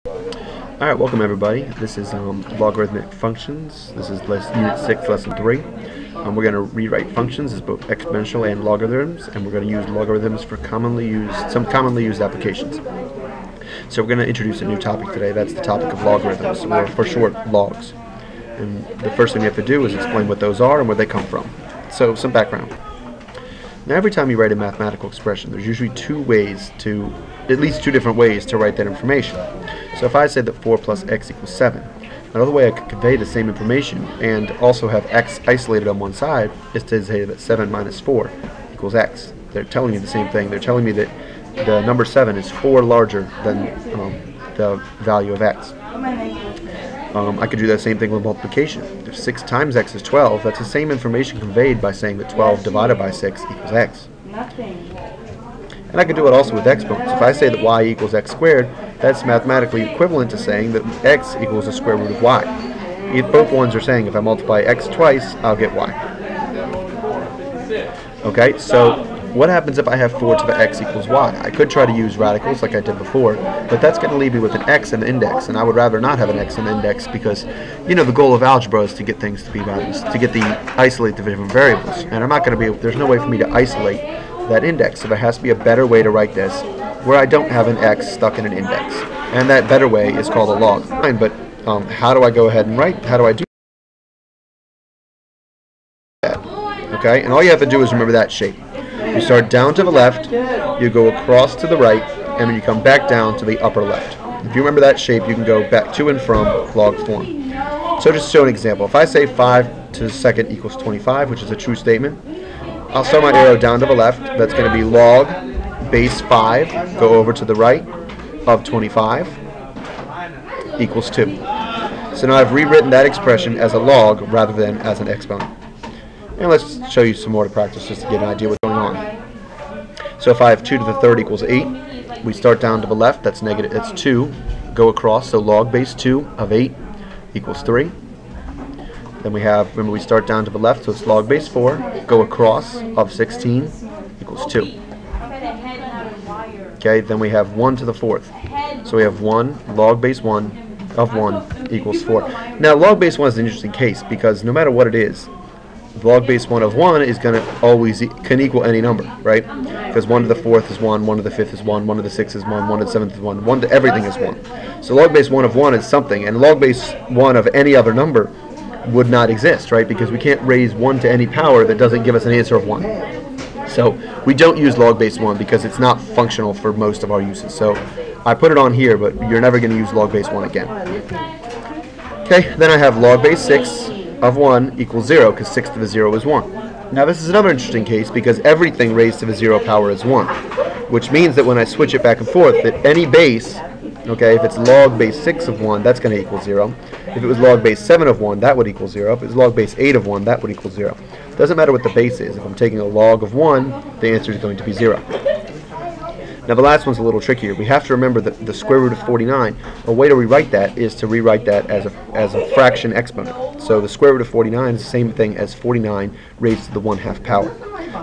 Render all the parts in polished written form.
Alright, welcome everybody. This is logarithmic functions. This is Unit 6, Lesson 3. We're going to rewrite functions as both exponential and logarithms, and we're going to use logarithms for some commonly used applications. So we're going to introduce a new topic today. That's the topic of logarithms, or for short, logs. And the first thing we have to do is explain what those are and where they come from. So some background. Now every time you write a mathematical expression, there's usually at least two different ways to write that information. So if I said that 4 plus x equals 7, another way I could convey the same information and also have x isolated on one side is to say that 7 minus 4 equals x. They're telling me the same thing. They're telling me that the number 7 is 4 larger than the value of x. I could do that same thing with multiplication. If 6 times x is 12, that's the same information conveyed by saying that 12 divided by 6 equals x. And I could do it also with exponents. If I say that y equals x squared, that's mathematically equivalent to saying that x equals the square root of y. Both ones are saying if I multiply x twice, I'll get y. Okay, so what happens if I have 4 to the x equals y? I could try to use radicals like I did before, but that's going to leave me with an x in the index, and I would rather not have an x in the index because, you know, the goal of algebra is to get things to be values, isolate the different variables. And I'm not going to there's no way for me to isolate that index, so there has to be a better way to write this where I don't have an x stuck in an index. And that better way is called a log. Fine, but how do I go ahead and how do I do that? Okay, and all you have to do is remember that shape. You start down to the left, you go across to the right, and then you come back down to the upper left. If you remember that shape, you can go back to and from log form. So just to show an example, if I say 5 to the second equals 25, which is a true statement, I'll start my arrow down to the left. That's going to be log base 5, go over to the right, of 25 equals 2. So now I've rewritten that expression as a log rather than as an exponent. And let's show you some more to practice just to get an idea what's going on. So if I have 2 to the third equals 8, we start down to the left, that's 2, go across, so log base 2 of 8 equals 3. Then we have, remember we start down to the left, so it's log base 4, go across of 16 equals 2. Okay, then we have 1 to the fourth. So we have 1, log base 1 of 1 equals 4. Now log base 1 is an interesting case because no matter what it is, log base 1 of 1 is going to always can equal any number, right? Because 1 to the fourth is 1, 1 to the fifth is 1, 1 to the sixth is 1, 1 to the seventh is 1, 1 to everything is 1. So log base 1 of 1 is something, and log base 1 of any other number would not exist, right? Because we can't raise 1 to any power that doesn't give us an answer of 1. So we don't use log base 1 because it's not functional for most of our uses. So I put it on here, but you're never going to use log base 1 again. Okay, then I have log base 6 of 1 equals 0 because 6 to the 0 is 1. Now this is another interesting case because everything raised to the 0 power is 1, which means that when I switch it back and forth, that any base, okay, if it's log base 6 of 1, that's going to equal 0. If it was log base 7 of 1, that would equal 0. If it was log base 8 of 1, that would equal 0. Doesn't matter what the base is. If I'm taking a log of 1, the answer is going to be 0. Now the last one's a little trickier. We have to remember that the square root of 49, a way to rewrite that is to rewrite that as a fraction exponent. So the square root of 49 is the same thing as 49 raised to the 1/2 power.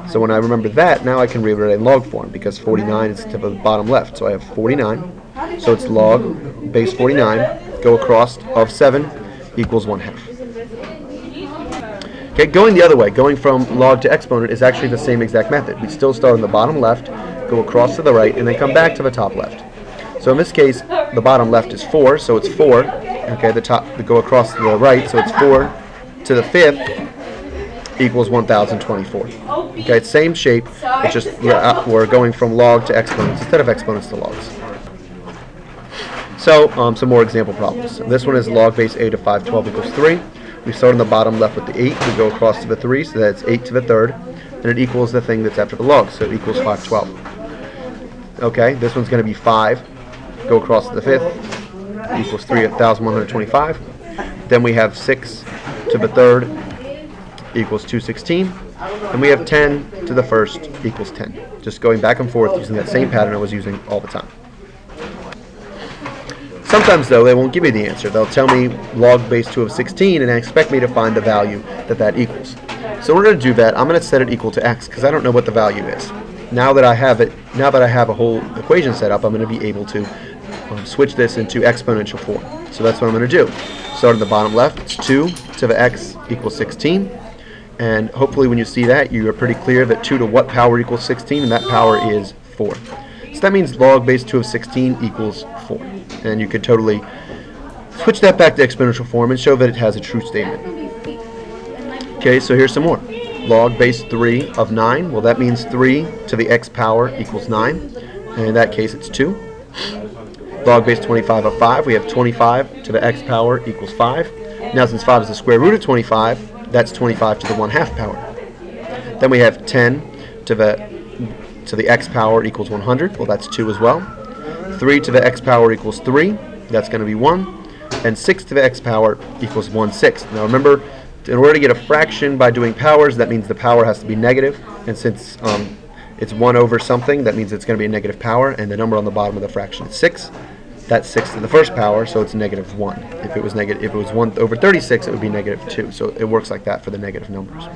So when I remember that, now I can rewrite it in log form because 49 is to the bottom left. So I have 49, so it's log base 49, go across of 7 equals 1/2. Okay, going the other way, going from log to exponent is actually the same exact method. We still start on the bottom left, go across to the right, and then come back to the top left. So in this case, the bottom left is 4, so it's 4. Okay, the top, we go across to the right, so it's 4 to the fifth equals 1024. Okay, same shape, it's just we're going from log to exponents instead of exponents to logs. So some more example problems. This one is log base 8 of 512 equals 3. We start on the bottom left with the 8, we go across to the 3, so that's 8 to the third, and it equals the thing that's after the log, so it equals 512. Okay, this one's going to be 5, go across to the fifth, equals 3,125. Then we have 6 to the third equals 216, and we have 10 to the first equals 10. Just going back and forth using that same pattern I was using all the time. Sometimes, though, they won't give me the answer. They'll tell me log base 2 of 16 and expect me to find the value that equals. So in order to do that, I'm going to set it equal to x because I don't know what the value is. Now that I have a whole equation set up, I'm going to be able to switch this into exponential form. So that's what I'm going to do. Start on the bottom left, it's 2 to the x equals 16. And hopefully when you see that, you are pretty clear that 2 to what power equals 16, and that power is 4. So that means log base 2 of 16 equals 4. And you could totally switch that back to exponential form and show that it has a true statement. Okay, so here's some more. Log base 3 of 9, well that means 3 to the x power equals 9. And in that case it's 2. Log base 25 of 5, we have 25 to the x power equals 5. Now since 5 is the square root of 25, that's 25 to the 1/2 power. Then we have 10 to the x power equals 100, well that's 2 as well. 3 to the x power equals 3, that's going to be 1. And 6 to the x power equals 1/6. Now remember, in order to get a fraction by doing powers, that means the power has to be negative. And since it's 1 over something, that means it's going to be a negative power, and the number on the bottom of the fraction is 6. That's 6 to the first power, so it's -1. If it was 1 over 36, it would be -2. So it works like that for the negative numbers.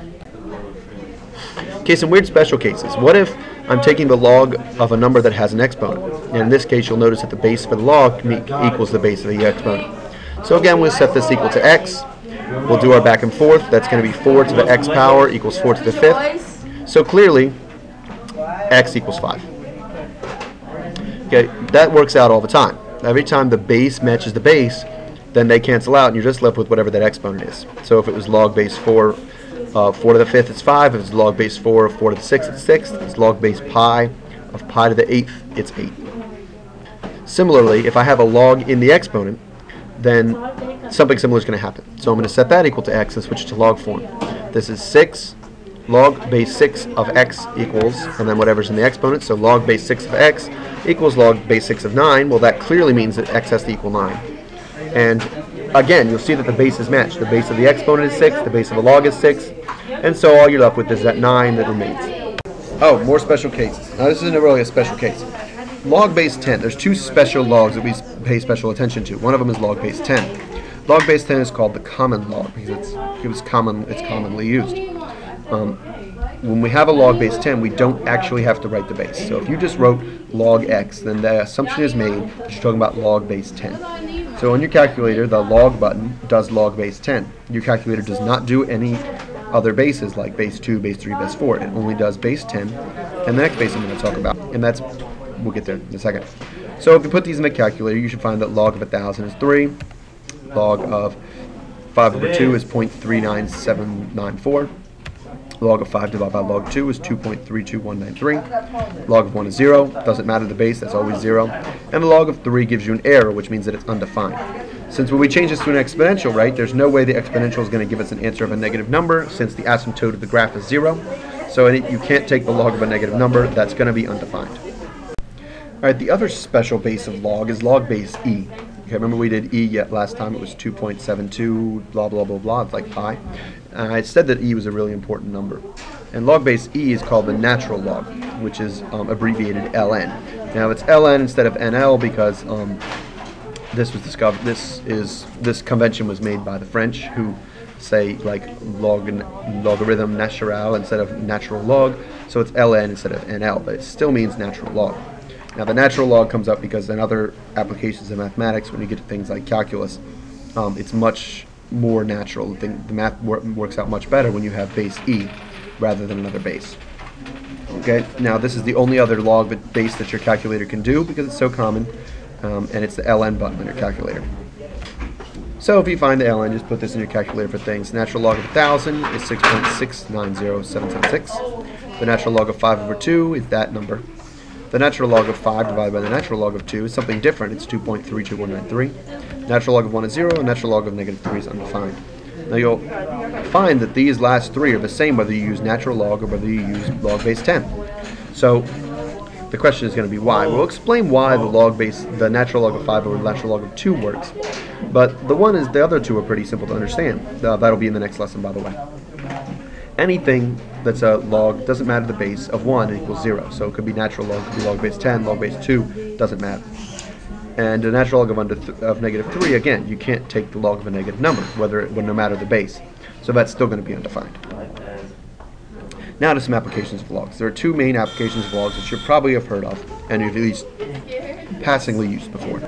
Okay, some weird special cases. What if I'm taking the log of a number that has an exponent? And in this case, you'll notice that the base for the log equals the base of the exponent. So again, we'll set this equal to x. We'll do our back and forth. That's going to be 4 to the x power equals 4 to the 5th. So clearly, x equals 5. Okay, that works out all the time. Every time the base matches the base, then they cancel out, and you're just left with whatever that exponent is. So if it was log base 4, 4 to the 5th, it's 5. If it's log base 4 of 4 to the 6th, it's 6. If it's log base pi of pi to the 8th, it's 8. Similarly, if I have a log in the exponent, then something similar is going to happen. So I'm going to set that equal to x and switch it to log form. This is 6. Log base 6 of x equals, and then whatever's in the exponent, so log base 6 of x equals log base 6 of 9. Well, that clearly means that x has to equal 9. And again, you'll see that the bases match. The base of the exponent is 6, the base of a log is 6, and so all you're left with is that 9 that remains. Oh, more special cases. Now this isn't really a special case. Log base 10, there's two special logs that we pay special attention to. One of them is log base 10. Log base 10 is called the common log because it's commonly used. When we have a log base 10, we don't actually have to write the base. So if you just wrote log x, then the assumption is made that you're talking about log base 10. So on your calculator, the log button does log base 10. Your calculator does not do any other bases like base 2, base 3, base 4. It only does base 10, and the next base I'm going to talk about, and that's, we'll get there in a second. So if you put these in the calculator, you should find that log of 1,000 is 3, log of 5 over 2 is 0.39794, log of 5 divided by log 2 is 2.32193, log of 1 is 0, doesn't matter the base, that's always 0, and the log of 3 gives you an error, which means that it's undefined. Since when we change this to an exponential, right, there's no way the exponential is going to give us an answer of a negative number, since the asymptote of the graph is 0, so you can't take the log of a negative number, that's going to be undefined. Alright, the other special base of log is log base e. Okay, remember we did e last time, it was 2.72, blah blah blah blah, it's like pi. I said that e was a really important number. And log base e is called the natural log, which is abbreviated ln. Now it's ln instead of nl because this was discovered, this convention was made by the French, who say like logarithm natural instead of natural log, so it's ln instead of nl, but it still means natural log. Now the natural log comes up because in other applications of mathematics, when you get to things like calculus, it's much more natural. The math works out much better when you have base e rather than another base. Okay, now this is the only other log base that your calculator can do because it's so common, and it's the ln button on your calculator. So if you find the ln, just put this in your calculator for things. Natural log of 1,000 is 6.690776. The natural log of 5 over 2 is that number. The natural log of 5 divided by the natural log of 2 is something different. It's 2.32193. Natural log of 1 is 0, and natural log of negative 3 is undefined. Now you'll find that these last three are the same whether you use natural log or whether you use log base 10. So the question is going to be why. We'll explain why the natural log of 5 over the natural log of 2 works. But the other two are pretty simple to understand. That'll be in the next lesson, by the way. Anything that's a log, doesn't matter the base, of 1 equals 0. So it could be natural log, it could be log base 10, log base 2, doesn't matter. And a natural log of negative 3, again, you can't take the log of a negative number, no matter the base. So that's still going to be undefined. Now to some applications of logs. There are two main applications of logs that you probably have heard of and you've at least passingly used before.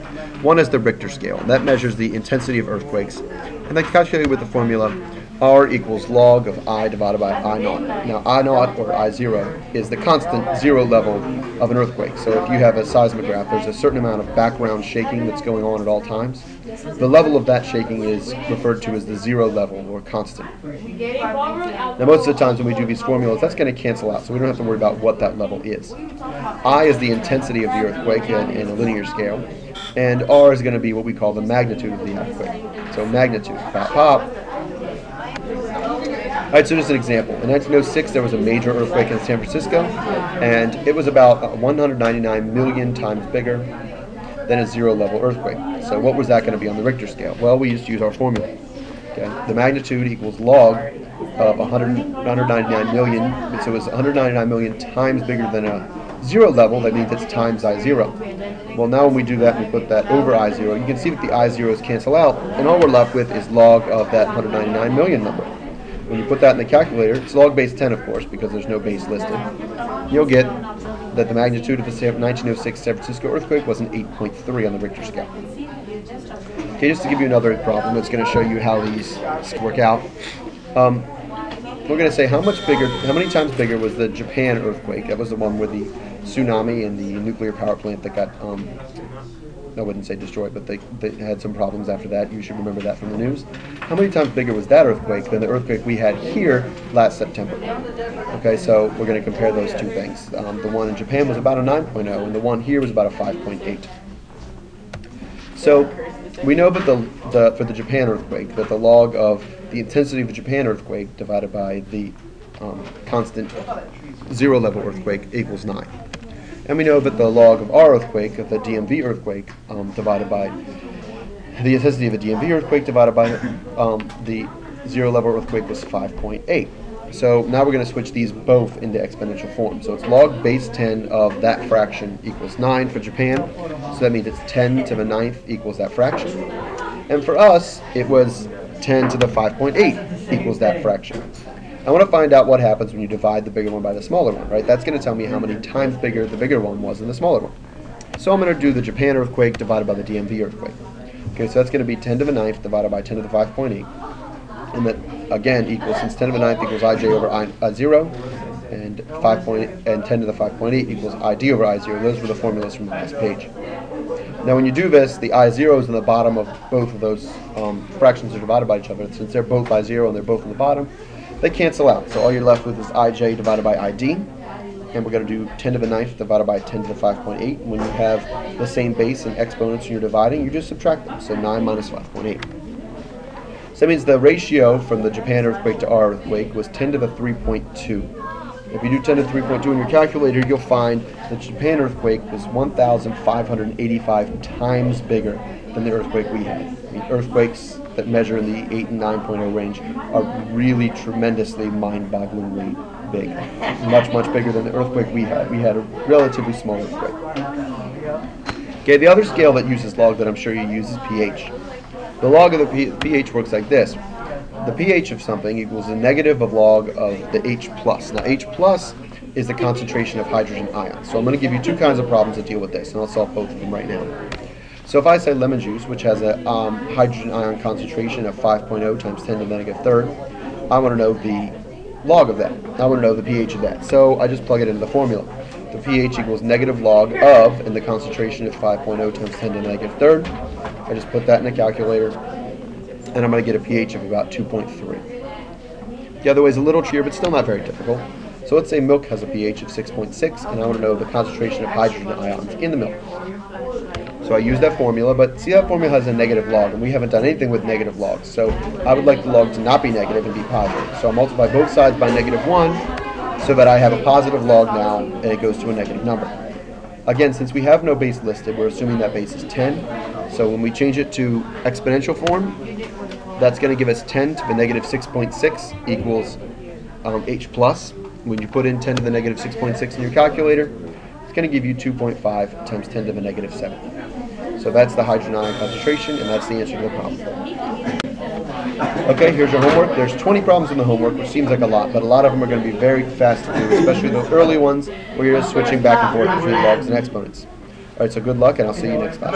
One is the Richter scale. That measures the intensity of earthquakes, and that's calculated with the formula R equals log of I divided by I naught. Now I naught, or I zero, is the constant zero level of an earthquake. So if you have a seismograph, there's a certain amount of background shaking that's going on at all times. The level of that shaking is referred to as the zero level, or constant. Now most of the times when we do these formulas, that's going to cancel out, so we don't have to worry about what that level is. I is the intensity of the earthquake in a linear scale, and R is going to be what we call the magnitude of the earthquake. So magnitude, pop, pop. Alright, so just an example. In 1906, there was a major earthquake in San Francisco, and it was about 199 million times bigger than a zero-level earthquake. So what was that going to be on the Richter scale? Well, we just use our formula. Okay, the magnitude equals log of 199 million, so it was 199 million times bigger than a zero level. That means it's times I zero. Well, now when we do that, we put that over I zero. You can see that the I zeros cancel out, and all we're left with is log of that 199 million number. When you put that in the calculator, it's log base 10, of course, because there's no base listed. You'll get that the magnitude of the 1906 San Francisco earthquake was an 8.3 on the Richter scale. Okay, just to give you another problem that's going to show you how these work out. We're going to say how many times bigger was the Japan earthquake? That was the one with the tsunami and the nuclear power plant that got, I wouldn't say destroyed, but they had some problems after that. You should remember that from the news. How many times bigger was that earthquake than the earthquake we had here last September? Okay, so we're going to compare those two things. The one in Japan was about a 9.0, and the one here was about a 5.8. So we know that for the Japan earthquake, that the log of the intensity of the Japan earthquake divided by the constant zero-level earthquake equals 9. And we know that the log of our earthquake, of the DMV earthquake, divided by the intensity of the DMV earthquake divided by the zero-level earthquake was 5.8. So now we're going to switch these both into exponential form. So it's log base 10 of that fraction equals 9 for Japan. So that means it's 10 to the 9th equals that fraction. And for us, it was 10 to the 5.8 equals that fraction. I want to find out what happens when you divide the bigger one by the smaller one, right? That's going to tell me how many times bigger the bigger one was than the smaller one. So I'm going to do the Japan earthquake divided by the DMV earthquake. Okay, so that's going to be 10 to the 9th divided by 10 to the 5.8. And that, again, equals, since 10 to the 9th equals ij over I0, and 10 to the 5.8 equals id over I0. Those were the formulas from the last page. Now when you do this, the I0s in the bottom of both of those fractions are divided by each other. Since they're both by 0 and they're both in the bottom, they cancel out. So all you're left with is ij divided by id. And we're going to do 10 to the 9th divided by 10 to the 5.8. When you have the same base and exponents and you're dividing, you just subtract them. So 9 minus 5.8. So that means the ratio from the Japan earthquake to our earthquake was 10 to the 3.2. If you do 10 to the 3.2 in your calculator, you'll find the Japan earthquake was 1,585 times bigger than the earthquake we had. I mean, earthquakes that measure in the 8 and 9.0 range are really tremendously mind-bogglingly big. Much, much bigger than the earthquake we had. We had a relatively small earthquake. Okay, the other scale that uses log that I'm sure you use is pH. The log of the pH works like this. The pH of something equals the negative of log of the H+. Now H+ is the concentration of hydrogen ions. So I'm going to give you two kinds of problems that deal with this, and I'll solve both of them right now. So if I say lemon juice, which has a hydrogen ion concentration of 5.0 times 10 to the negative third, I want to know the log of that. I want to know the pH of that. So I just plug it into the formula. The pH equals negative log of, and the concentration is 5.0 times 10 to the negative third. I just put that in the calculator, and I'm going to get a pH of about 2.3. The other way is a little trickier, but still not very difficult. So let's say milk has a pH of 6.6, and I want to know the concentration of hydrogen ions in the milk. So I use that formula, but see, that formula has a negative log, and we haven't done anything with negative logs. So I would like the log to not be negative and be positive. So I multiply both sides by -1, so that I have a positive log now, and it goes to a negative number. Again, since we have no base listed, we're assuming that base is 10. So when we change it to exponential form, that's going to give us 10 to the negative 6.6 equals H+. When you put in 10 to the negative 6.6 in your calculator, it's going to give you 2.5 times 10 to the negative 7. So that's the hydrogen ion concentration, and that's the answer to the problem. Okay, here's your homework. There's 20 problems in the homework, which seems like a lot, but a lot of them are going to be very fast to do, especially the early ones where you're just switching back and forth between logs and exponents. All right, so good luck, and I'll see you next class.